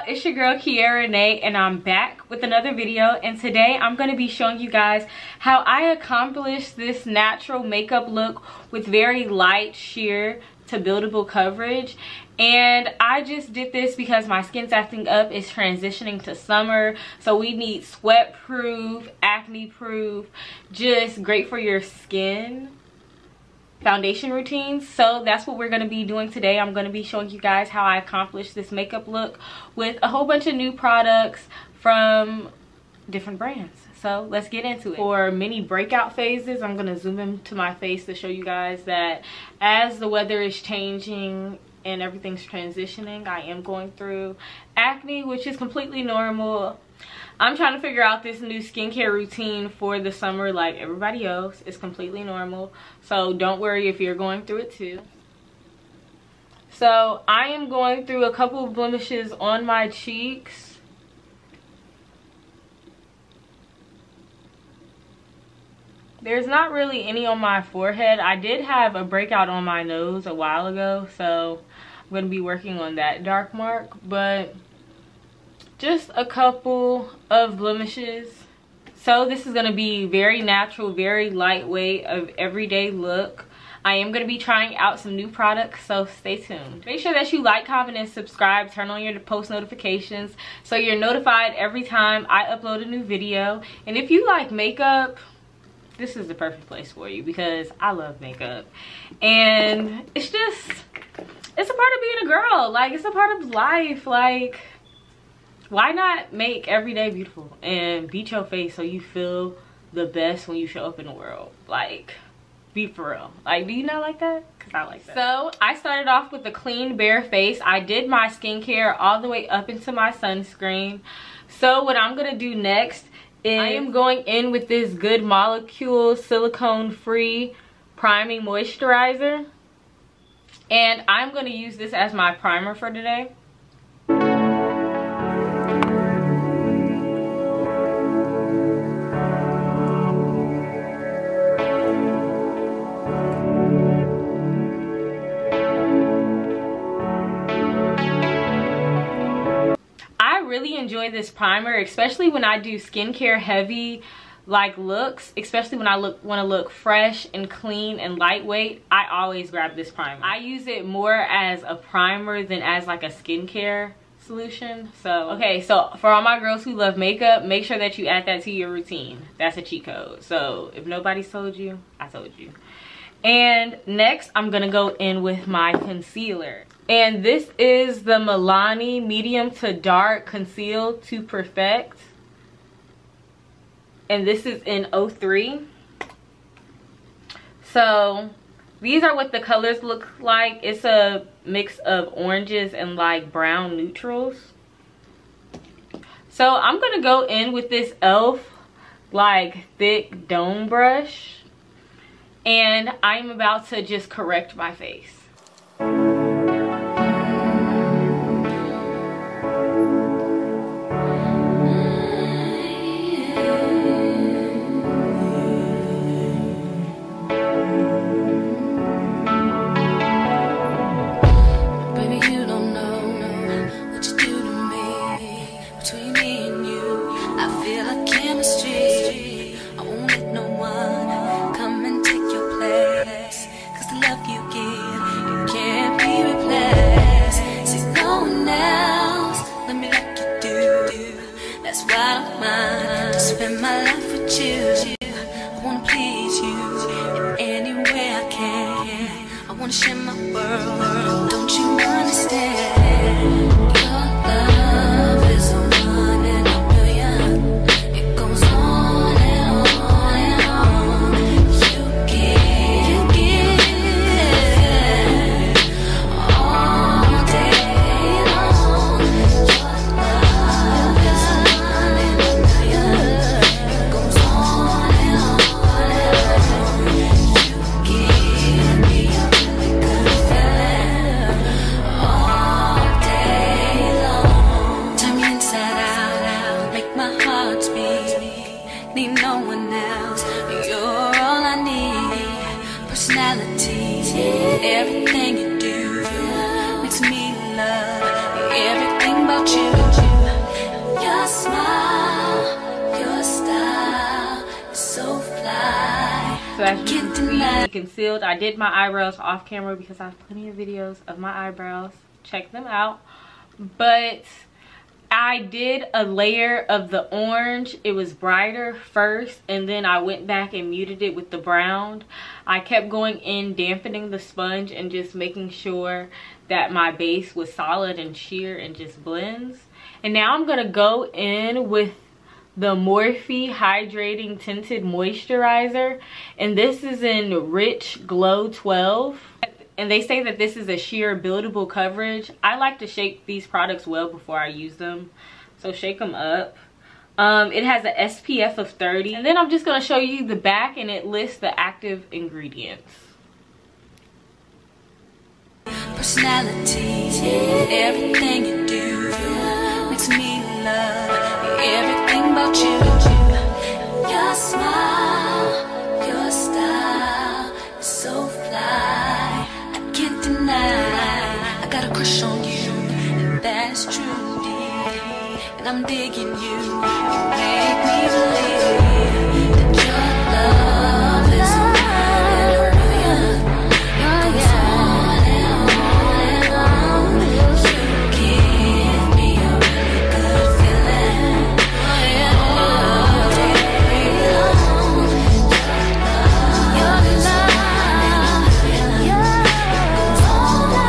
y'all, it's your girl Kiarrarenee, and I'm back with another video. And today I'm going to be showing you guys how I accomplished this natural makeup look with very light sheer to buildable coverage. And I just did this because my skin's acting up. It's transitioning to summer, so we need sweat proof, acne proof, just great for your skin foundation routines. So that's what we're going to be doing today. I'm going to be showing you guys how I accomplished this makeup look with a whole bunch of new products from different brands. So let's get into it. For many breakout phases, I'm going to zoom into my face to show you guys that as the weather is changing and everything's transitioning, I am going through acne, which is completely normal. I'm trying to figure out this new skincare routine for the summer like everybody else. It's completely normal, so don't worry if you're going through it too. So I am going through a couple of blemishes on my cheeks. There's not really any on my forehead. I did have a breakout on my nose a while ago, so I'm going to be working on that dark mark, but just a couple of blemishes. So this is going to be very natural, very lightweight, of everyday look. I am going to be trying out some new products, so stay tuned. Make sure that you like, comment, and subscribe. Turn on your post notifications so you're notified every time I upload a new video. And if you like makeup, this is the perfect place for you because I love makeup. And it's a part of being a girl. Like, it's a part of life. Like, why not make every day beautiful and beat your face so you feel the best when you show up in the world? Like, be for real. Like, do you not like that? Because I like that. So I started off with a clean bare face. I did my skincare all the way up into my sunscreen. So what I'm gonna do next is I am going in with this Good Molecule silicone free priming moisturizer, and I'm going to use this as my primer for today. Really enjoy this primer, especially when I do skincare heavy like looks, especially when I want to look fresh and clean and lightweight. I always grab this primer. I use it more as a primer than as like a skincare solution. So okay, so for all my girls who love makeup, make sure that you add that to your routine. That's a cheat code. So if nobody's told you, I told you. And next I'm gonna go in with my concealer, and this is the Milani medium to dark conceal to perfect, and this is in 03. So these are what the colors look like. It's a mix of oranges and like brown neutrals. So I'm gonna go in with this e.l.f. like thick dome brush, and I'm about to just correct my face. Spend my life with you. I wanna please you in any way I can. I wanna share my world. Don't you understand? Your love is a one in a million. It goes on and on and on. You give all day long. Your love is a one in a million. Need no one else. You're all I need. Personality, everything you do makes me love everything about about you. Your smile, your style is so fly. So as you can see, concealed. I did my eyebrows off camera because I have plenty of videos of my eyebrows. Check them out. But I did a layer of the orange. It was brighter first, and then I went back and muted it with the brown. I kept going in, dampening the sponge and just making sure that my base was solid and sheer and just blends. And now I'm gonna go in with the Morphe Hydrating Tinted Moisturizer, and this is in Rich Glow 12. And they say that this is a sheer buildable coverage. I like to shake these products well before I use them, so shake them up. It has an SPF of 30. And then I'm just gonna show you the back, and it lists the active ingredients. Personality, everything you do makes me love everything about you. Your smile, your style is so fly. I can't deny, I got a crush on you, and that's true, dear. And I'm digging you. You make me believe that your love is a million. It goes on and on. You give me a really good feeling. All day long. Your love, goes on and on.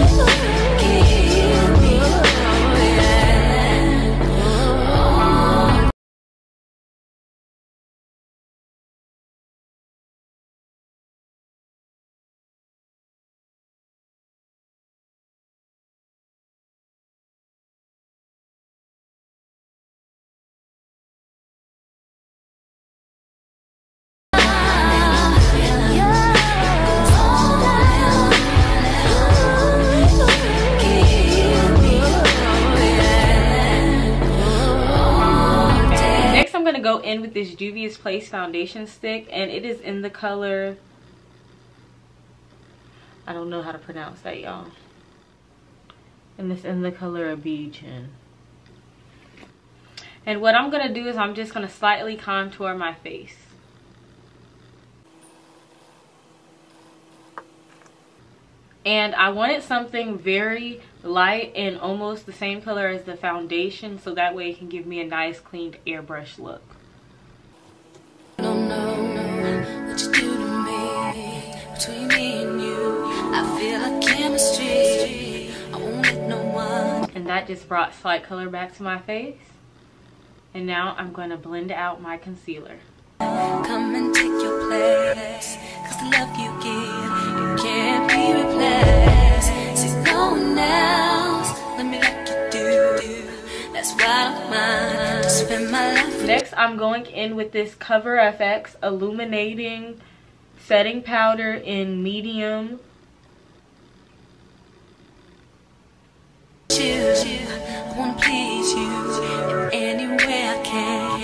You give me a feeling. Next, I'm gonna go in with this Juvia's Place foundation stick, and it is in the color, I don't know how to pronounce that, y'all. And it's in the color of Beijing. And what I'm gonna do is I'm just gonna slightly contour my face. And I wanted something very light and almost the same color as the foundation, so that way it can give me a nice cleaned airbrush look. Don't know what you do to me. Between me and you, I feel like chemistry. I won't let no one. And that just brought slight color back to my face. And now I'm going to blend out my concealer. Come and take your place, 'cause the love you give, you can't be replaced. See no one else, let me like you do. That's why I don't mind to spend my life with. Next, I'm going in with this Cover FX Illuminating Setting Powder in medium. I wanna please you in any way I can.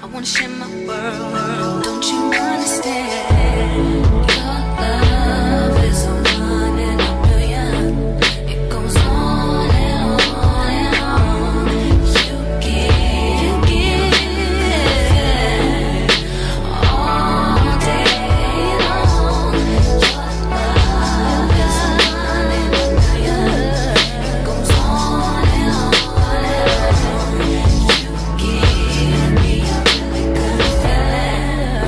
I wanna share my world, don't you understand? Your love is a one in a million. It goes on and on and on. You give all day long. Your love is a one in a million. It goes on and on and on. You give me a really good feeling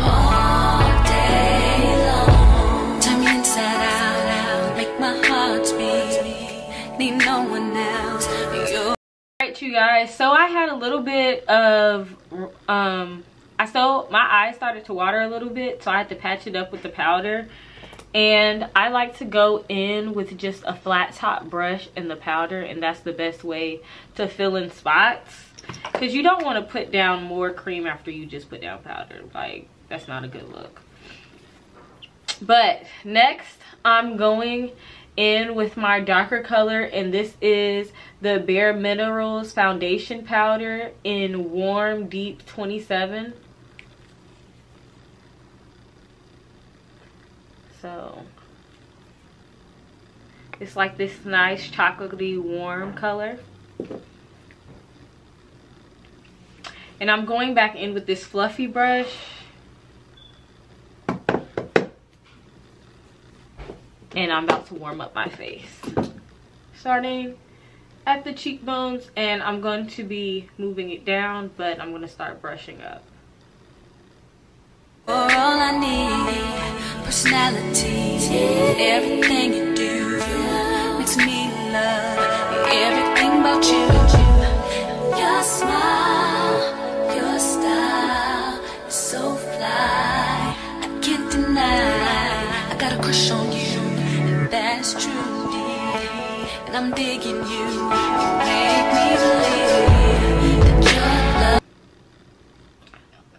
all day long. Turn me inside out, make my heart beat. Need no one else. You're Alright, you guys, so I had a little bit of my eyes started to water a little bit, so I had to patch it up with the powder. And I like to go in with just a flat top brush and the powder, and that's the best way to fill in spots, because you don't want to put down more cream after you just put down powder. Like, that's not a good look. But next, I'm going in with my darker color, and this is the Bare Minerals foundation powder in Warm Deep 27. So It's like this nice chocolatey warm color. And I'm going back in with this fluffy brush. And I'm about to warm up my face. Starting at the cheekbones, and I'm going to be moving it down, but I'm going to start brushing up. For all I need, personality, everything you do makes me love everything about you. Your smile, your style is so fly. I can't deny, I got a crush on you, and that's true. And I'm digging you, make me believe that your love.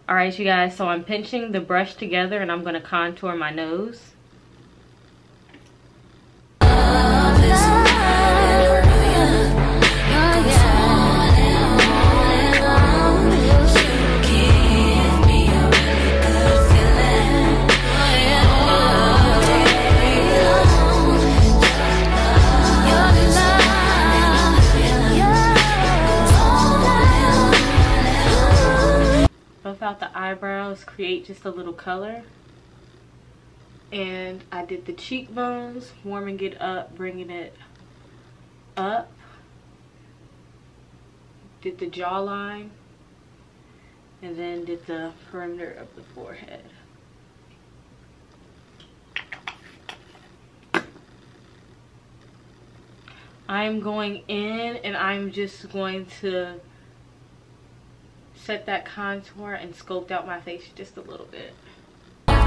Alright, you guys, so I'm pinching the brush together and I'm going to contour my nose. Buff out the eyebrows, create just a little color. And I did the cheekbones, warming it up, bringing it up. Did the jawline, and then did the perimeter of the forehead. I'm going in and I'm just going to set that contour and sculpt out my face just a little bit. Turn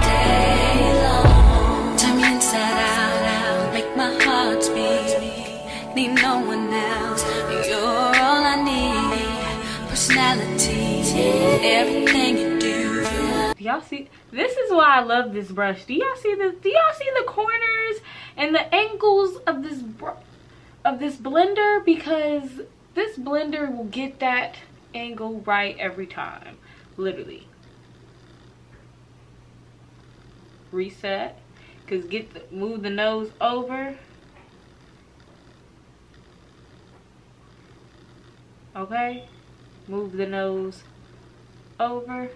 me inside out, make my heart beat. Need no one else, you're all I need. Personality, everything you do. Do y'all see? This is why I love this brush. Do y'all see this? Do y'all see the corners and the angles of this blender? Because this blender will get that angle right every time, literally. Reset, because move the nose over. Okay, move the nose over.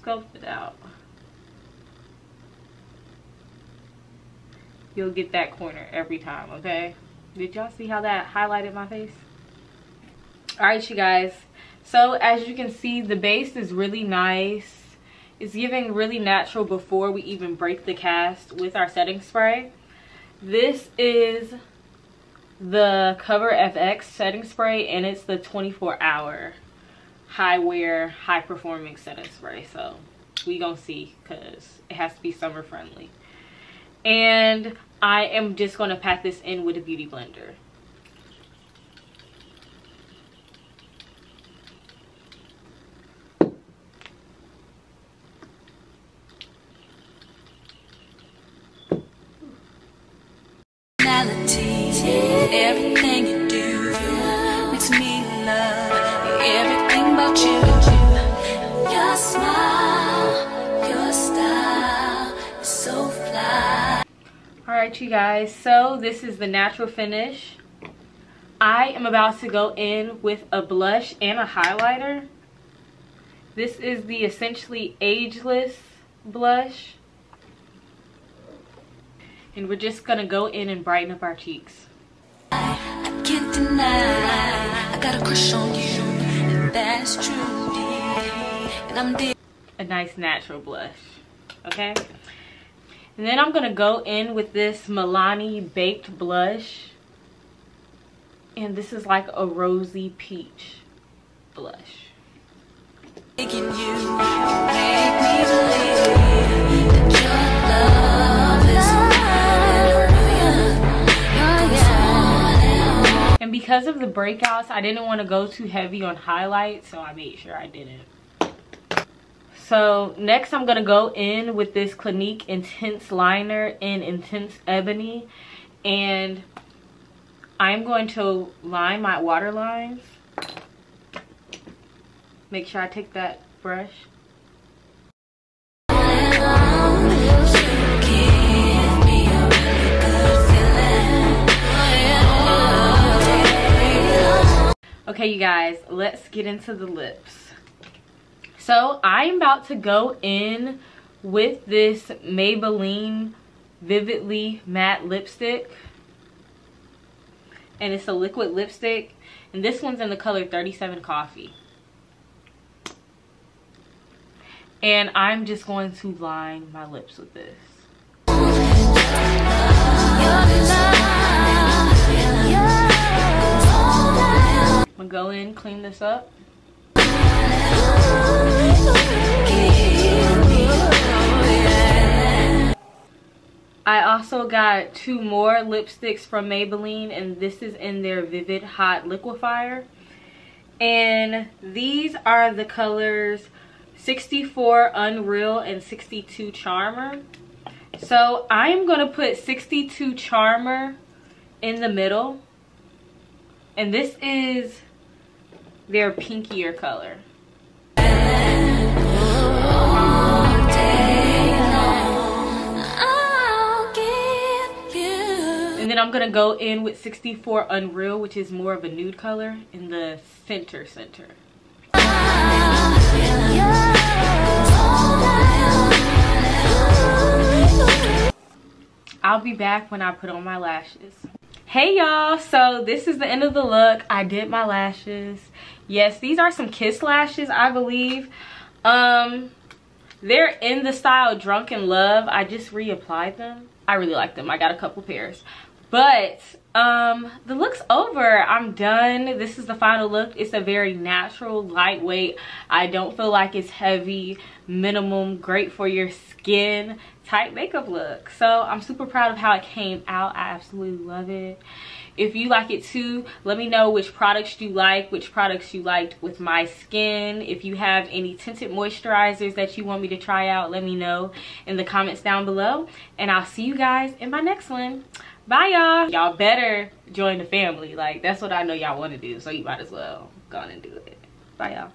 Sculpt it out. You'll get that corner every time, okay? Did y'all see how that highlighted my face? Alright, you guys. So, as you can see, the base is really nice. It's giving really natural before we even break the cast with our setting spray. This is the Cover FX setting spray, and it's the 24-hour high wear, high performing setting spray. So, we gonna see, because it has to be summer friendly. And I am just going to pack this in with a beauty blender. Everything you do makes me love everything about you. Your smile, your style is so fly. Alright, you guys, so this is the natural finish. I am about to go in with a blush and a highlighter. This is the Essentially Ageless blush. And we're just gonna go in and brighten up our cheeks. I can't deny, I got a crush on you, and that's true. And I'm a nice natural blush, okay? And then I'm gonna go in with this Milani Baked blush. And this is like a rosy peach blush. Making you make me believe that your love is. And because of the breakouts, I didn't want to go too heavy on highlights, so I made sure I didn't. So next I'm gonna go in with this Clinique Intense Liner in Intense Ebony, and I'm going to line my waterlines. Make sure I take that brush Okay, you guys, let's get into the lips. So I'm about to go in with this Maybelline Vividly Matte Lipstick. And it's a liquid lipstick. And this one's in the color 37 Coffee. And I'm just going to line my lips with this. I'm gonna go in, clean this up. I also got 2 more lipsticks from Maybelline, and this is in their Vivid Hot Liquefier. And these are the colors 64 Unreal and 62 Charmer. So I'm gonna put 62 Charmer in the middle, and this is their pinkier color. And then I'm gonna go in with 64 Unreal, which is more of a nude color, in the center. I'll be back when I put on my lashes. Hey y'all, so this is the end of the look. I did my lashes. Yes, these are some Kiss lashes, I believe. They're in the style Drunken Love. I just reapplied them. I really like them. I got a couple pairs. But the look's over. I'm done. This is the final look. It's a very natural, lightweight. I don't feel like it's heavy, minimum, great for your skin type makeup look. So I'm super proud of how it came out. I absolutely love it. If you like it too, let me know which products you like, which products you liked with my skin. If you have any tinted moisturizers that you want me to try out, let me know in the comments down below. And I'll see you guys in my next one. Bye y'all. Y'all better join the family. Like, that's what I know y'all want to do, so you might as well go on and do it. Bye y'all.